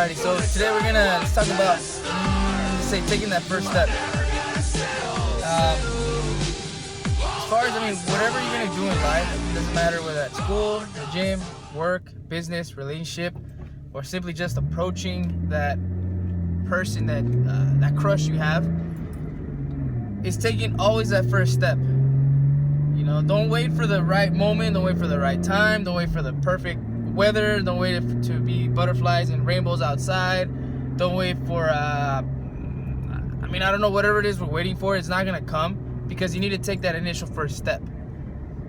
Alrighty, so today let's talk about, taking that first step. As far as, whatever you're going to do in life, it doesn't matter whether that's school, the gym, work, business, relationship, or simply just approaching that person, that crush you have, is taking always that first step. Don't wait for the right moment, don't wait for the right time, don't wait for the perfect weather, don't wait to be butterflies and rainbows outside, don't wait for I don't know, whatever it is we're waiting for, it's not gonna come, because you need to take that initial first step.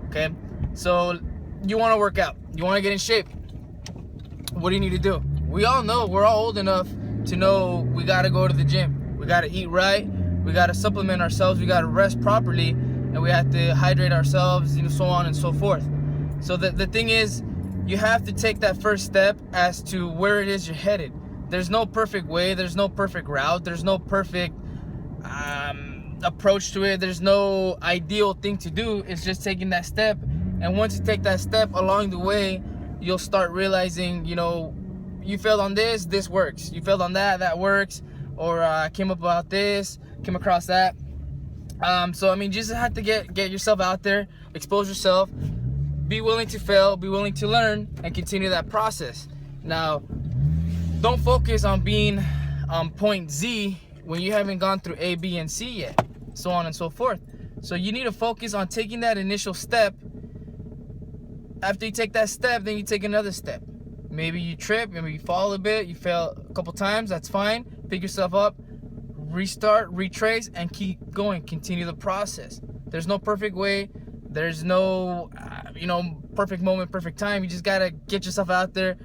Okay, so you want to work out, you want to get in shape. What do you need to do? We all know, we're all old enough to know we got to go to the gym, we got to eat right, we got to supplement ourselves, we got to rest properly, and we have to hydrate ourselves, so on and so forth. So the thing is, you have to take that first step as to where it is you're headed. There's no perfect way, there's no perfect route, there's no perfect approach to it, there's no ideal thing to do. It's just taking that step. And once you take that step, along the way you'll start realizing, you failed on this works, you failed on that works, or I came across that. So you just have to get yourself out there, expose yourself, be willing to fail, be willing to learn, and continue that process. Now, don't focus on being on point Z when you haven't gone through A, B, and C yet, so on and so forth. So you need to focus on taking that initial step. After you take that step, then you take another step. Maybe you trip, maybe you fall a bit, you fail a couple times, that's fine. Pick yourself up, restart, retrace, and keep going. Continue the process. There's no perfect way. There's no, perfect moment, perfect time. You just gotta get yourself out there,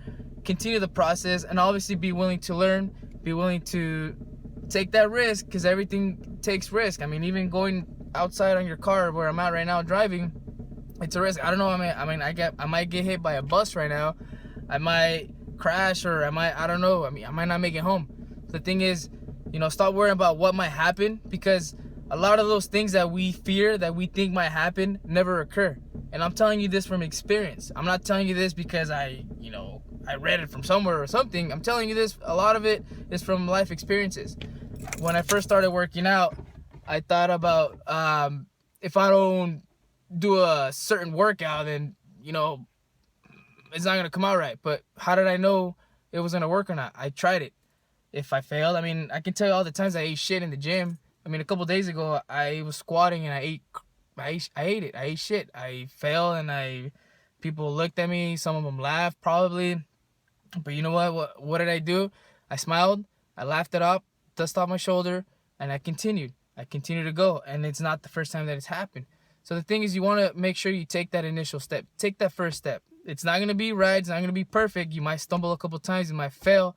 continue the process, and obviously be willing to learn, be willing to take that risk, because everything takes risk. Even going outside on your car, where I'm at right now driving, it's a risk. I don't know. I might get hit by a bus right now. I might crash, or I don't know. I might not make it home. The thing is, stop worrying about what might happen, because a lot of those things that we fear, that we think might happen, never occur. And I'm telling you this from experience. I'm not telling you this because I read it from somewhere or something. I'm telling you this, a lot of it is from life experiences. When I first started working out, I thought about, if I don't do a certain workout, then, it's not going to come out right. But how did I know it was going to work or not? I tried it. If I failed, I can tell you all the times I ate shit in the gym. A couple days ago, I was squatting and I ate it. I ate shit. I failed, and people looked at me. Some of them laughed, probably. But you know what? What did I do? I smiled. I laughed it up, dust off my shoulder, and I continued. I continued to go. And it's not the first time that it's happened. So the thing is, you want to make sure you take that initial step. Take that first step. It's not going to be right. It's not going to be perfect. You might stumble a couple times. You might fail.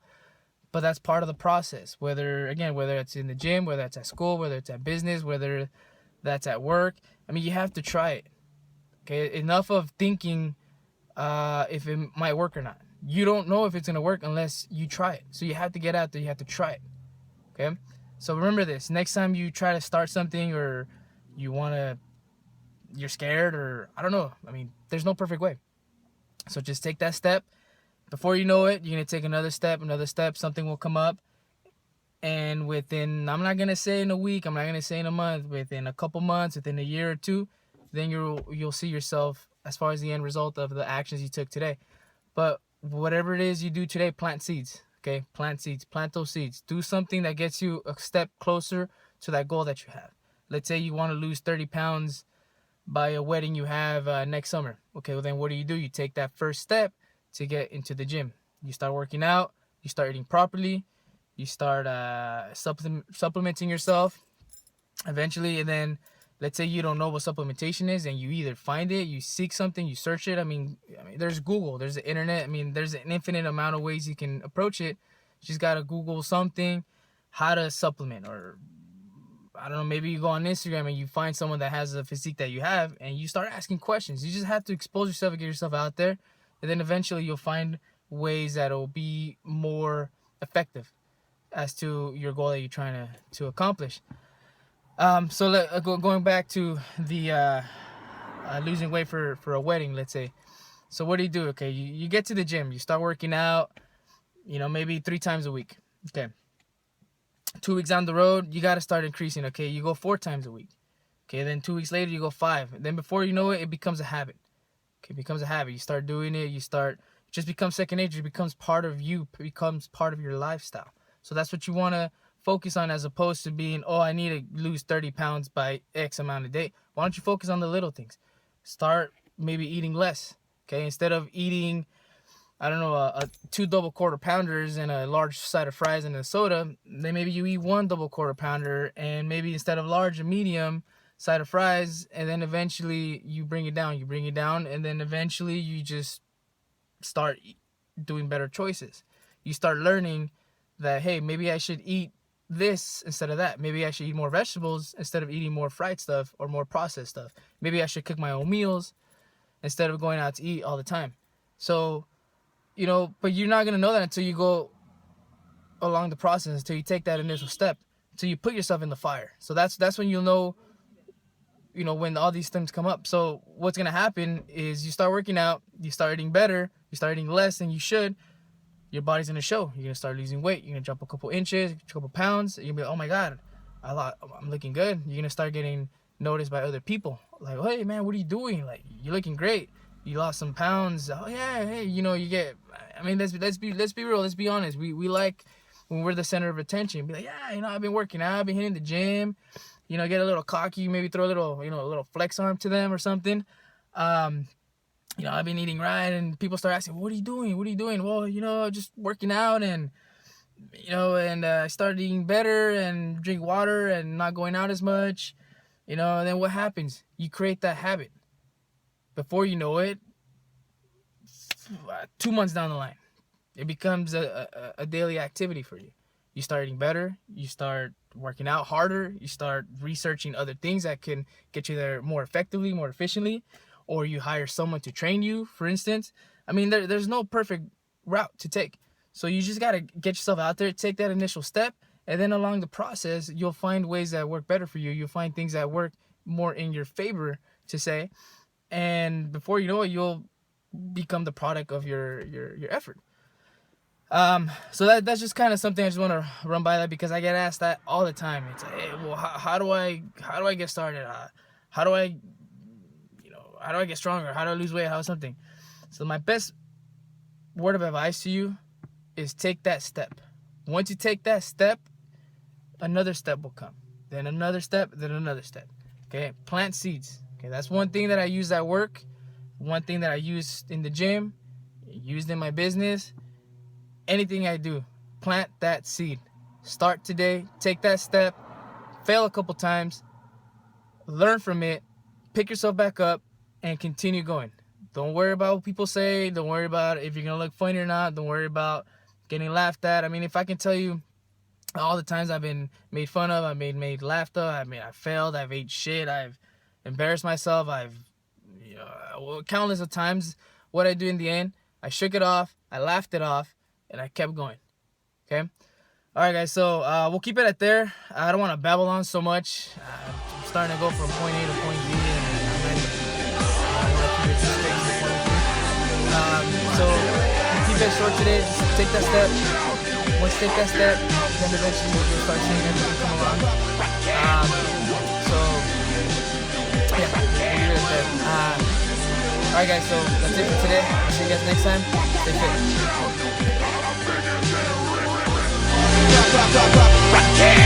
But that's part of the process. Whether it's in the gym, whether it's at school, whether it's at business, whether that's at work. You have to try it. Okay, enough of thinking if it might work or not. You don't know if it's going to work unless you try it. So you have to get out there, you have to try it. Okay? So remember this. Next time you try to start something, or you're scared, or I don't know. There's no perfect way. So just take that step. Before you know it, you're going to take another step, something will come up. And within, I'm not going to say in a week, I'm not going to say in a month, within a couple months, within a year or two, then you'll see yourself as far as the end result of the actions you took today. But whatever it is you do today, plant seeds, okay? Plant seeds, plant those seeds. Do something that gets you a step closer to that goal that you have. Let's say you want to lose 30 pounds by a wedding you have next summer. Okay, well then what do? You take that first step to get into the gym. You start working out, you start eating properly, you start supplementing yourself eventually. And then let's say you don't know what supplementation is, and you either find it, you seek something, you search it. There's Google, there's the internet. There's an infinite amount of ways you can approach it. You just gotta Google something, how to supplement, or I don't know, maybe you go on Instagram and you find someone that has a physique that you have, and you start asking questions. You just have to expose yourself and get yourself out there. And then eventually you'll find ways that will be more effective as to your goal that you're trying to accomplish. So going back to the losing weight for a wedding, let's say. So what do? Okay, you get to the gym, you start working out, maybe 3 times a week. Okay. 2 weeks down the road, you got to start increasing. Okay, you go 4 times a week. Okay, then 2 weeks later, you go 5. And then before you know it, it becomes a habit. Okay, it becomes a habit. You start doing it. It just becomes second nature. It becomes part of you. It becomes part of your lifestyle. So that's what you want to focus on, as opposed to being, oh, I need to lose 30 pounds by X amount a day. Why don't you focus on the little things? Start maybe eating less. Okay, instead of eating, I don't know, 2 double quarter pounders and a large side of fries and a soda, then maybe you eat 1 double quarter pounder, and maybe instead of large, a medium side of fries, and then eventually you bring it down, and then eventually you just start doing better choices. You start learning that, hey, maybe I should eat this instead of that. Maybe I should eat more vegetables instead of eating more fried stuff or more processed stuff. Maybe I should cook my own meals instead of going out to eat all the time. So, but you're not going to know that until you go along the process, until you take that initial step, until you put yourself in the fire. So that's when you'll know, when all these things come up. So what's going to happen is you start working out, you start eating better, you start eating less than you should. Your body's going to show. You're going to start losing weight. You're going to drop a couple inches, a couple pounds. You're going to be like, oh my God, I'm looking good. You're going to start getting noticed by other people. Like, hey man, what are you doing? Like, you're looking great. You lost some pounds. Oh yeah, hey, you get, let's be real, let's be honest. We like when we're the center of attention. Be like, yeah, I've been working out, I've been hitting the gym, get a little cocky, maybe throw a little flex arm to them or something. I've been eating right, and people start asking, what are you doing? Well, just working out, and I started eating better and drink water and not going out as much, and then what happens? You create that habit. Before you know it, 2 months down the line, it becomes a daily activity for you. You start eating better, you start working out harder, you start researching other things that can get you there more effectively, more efficiently, or you hire someone to train you, for instance. There's no perfect route to take. So you just got to get yourself out there, take that initial step, and then along the process, you'll find ways that work better for you. You'll find things that work more in your favor, to say. And before you know it, you'll become the product of your effort. So that's just kind of something I just want to run by that, because I get asked that all the time. It's like, hey, well, how do I get started? How do I get stronger? How do I lose weight? How something? So my best word of advice to you is take that step. Once you take that step, another step will come. Then another step, then another step. Okay, plant seeds. Okay, that's one thing that I use at work, one thing that I use in the gym, used in my business. Anything I do, plant that seed. Start today, take that step, fail a couple times, learn from it, pick yourself back up, and continue going. Don't worry about what people say. Don't worry about if you're going to look funny or not. Don't worry about getting laughed at. If I can tell you all the times I've been made fun of, I've been made laughed at, I failed, I've ate shit, I've embarrassed myself, I've countless of times. What I do in the end, I shook it off, I laughed it off, and I kept going. Okay? Alright guys, so we'll keep it at there. I don't want to babble on so much. I'm starting to go from point A to point B, and I'm ready. I want to keep it straight to point B. So we'll keep it short today. Just take that step. Once you take that step, then eventually you'll start seeing everything come around. So yeah, we'll leave it at that. Alright guys, so that's it for today. I'll see you guys next time. Stay fit.